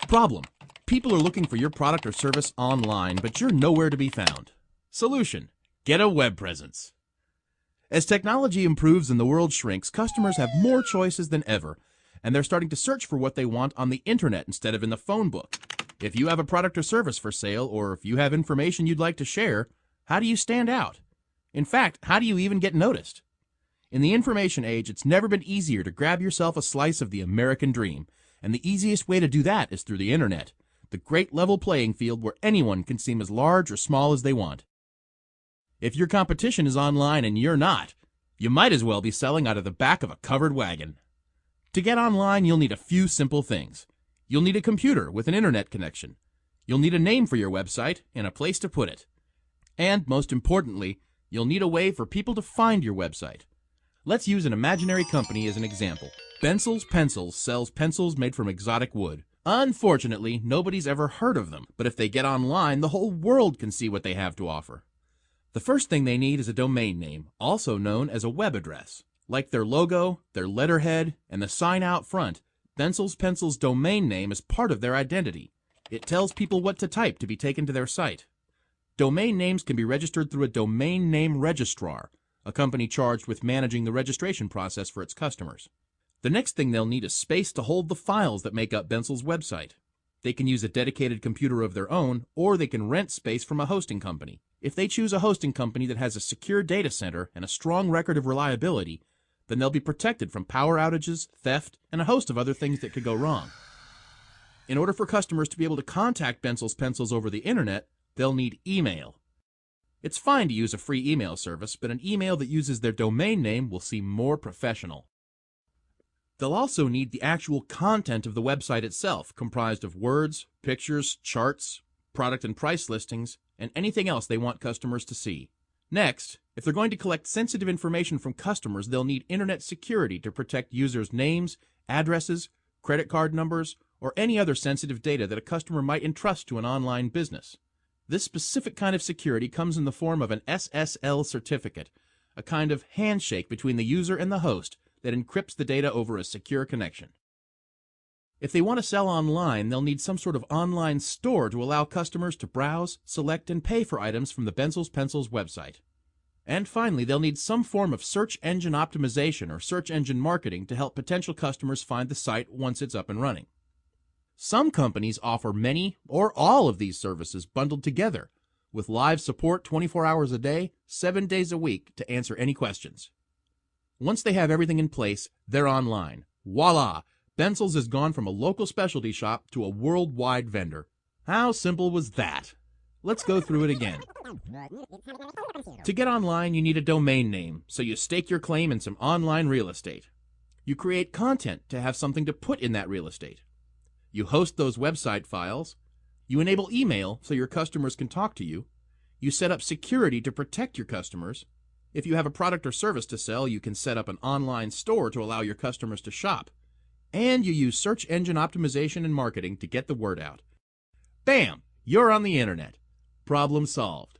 Problem: people are looking for your product or service online, but you're nowhere to be found. Solution: get a web presence. As technology improves and the world shrinks, customers have more choices than ever, and they're starting to search for what they want on the internet instead of in the phone book. If you have a product or service for sale, or if you have information you'd like to share, how do you stand out? In fact, how do you even get noticed? In the information age, it's never been easier to grab yourself a slice of the American dream, and the easiest way to do that is through the internet, the great level playing field where anyone can seem as large or small as they want. If your competition is online and you're not, you might as well be selling out of the back of a covered wagon. To get online, you'll need a few simple things. You'll need a computer with an internet connection. You'll need a name for your website and a place to put it. And, most importantly, you'll need a way for people to find your website. Let's use an imaginary company as an example. Bensel's Pencils sells pencils made from exotic wood. Unfortunately, nobody's ever heard of them, but if they get online, the whole world can see what they have to offer. The first thing they need is a domain name, also known as a web address. Like their logo, their letterhead, and the sign out front, Bensel's Pencils' domain name is part of their identity. It tells people what to type to be taken to their site. Domain names can be registered through a domain name registrar, a company charged with managing the registration process for its customers. The next thing they'll need is space to hold the files that make up Bensel's website. They can use a dedicated computer of their own, or they can rent space from a hosting company. If they choose a hosting company that has a secure data center and a strong record of reliability, then they'll be protected from power outages, theft, and a host of other things that could go wrong. In order for customers to be able to contact Bensel's Pencils over the internet, they'll need email. It's fine to use a free email service, but an email that uses their domain name will seem more professional. They'll also need the actual content of the website itself, comprised of words, pictures, charts, product and price listings, and anything else they want customers to see. Next, if they're going to collect sensitive information from customers, they'll need internet security to protect users' names, addresses, credit card numbers, or any other sensitive data that a customer might entrust to an online business. This specific kind of security comes in the form of an SSL certificate, a kind of handshake between the user and the host that encrypts the data over a secure connection. If they want to sell online, they'll need some sort of online store to allow customers to browse, select, and pay for items from the Bensel's Pencils website. And finally, they'll need some form of search engine optimization or search engine marketing to help potential customers find the site once it's up and running. Some companies offer many or all of these services bundled together, with live support 24 hours a day, 7 days a week to answer any questions. Once they have everything in place, they're online. Voila! Bensel's has gone from a local specialty shop to a worldwide vendor. How simple was that? Let's go through it again. To get online, you need a domain name, so you stake your claim in some online real estate. You create content to have something to put in that real estate. You host those website files. You enable email so your customers can talk to you. You set up security to protect your customers. If you have a product or service to sell, you can set up an online store to allow your customers to shop. And you use search engine optimization and marketing to get the word out. Bam! You're on the internet. Problem solved.